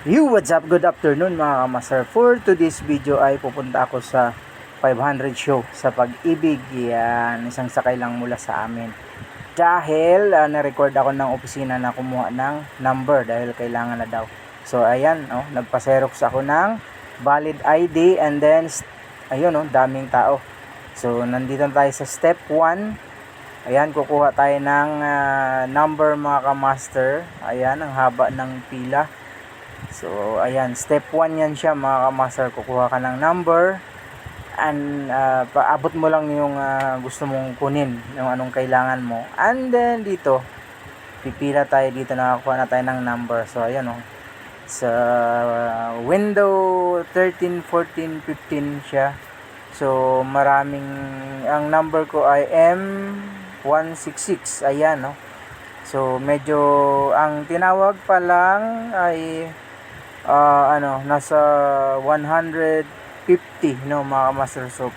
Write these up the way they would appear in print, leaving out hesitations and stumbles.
What's up? Good afternoon mga kamaster. For today's video ay pupunta ako sa 500 show sa Pag-ibig. Yan, isang sakay lang mula sa amin. Dahil na-record ako ng opisina na kumuha ng number dahil kailangan na daw. So ayan, nagpa-xerox ako ng valid ID and then ayun, daming tao. So nandito tayo sa step 1. Ayan, kukuha tayo ng number mga kamaster. Ayan, ang haba ng pila. So ayan, step 1 yan siya mga kamaster. Kukuha ka ng number and paabot mo lang yung gusto mong kunin, yung anong kailangan mo, and then dito pipila tayo. Dito nakakuha na tayo ng number. So ayan, sa window 13, 14, 15 siya. So maraming, ang number ko ay M166. Ayan, so medyo ang tinawag pa lang ay nasa 150 mga kamaster. So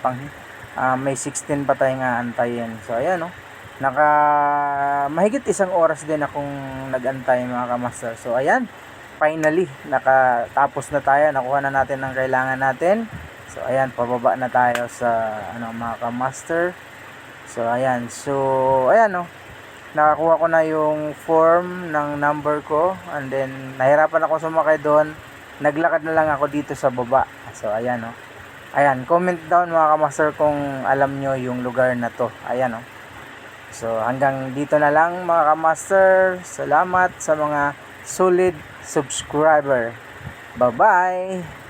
may 16 pa tayong aantayin. So ayan, mahigit isang oras din akong nag-antay mga kamaster. So ayan, finally nakatapos na tayo, nakuha na natin ang kailangan natin. So ayan, pababa na tayo sa mga kamaster. So ayan, nakakuha ko na yung form ng number ko, and then nahirapan ako sumakay doon. Naglakad na lang ako dito sa baba. So ayan, ayan, comment down mga kamaster kung alam nyo yung lugar na to. Ayan, so hanggang dito na lang mga kamaster. Salamat sa mga solid subscriber. Bye bye.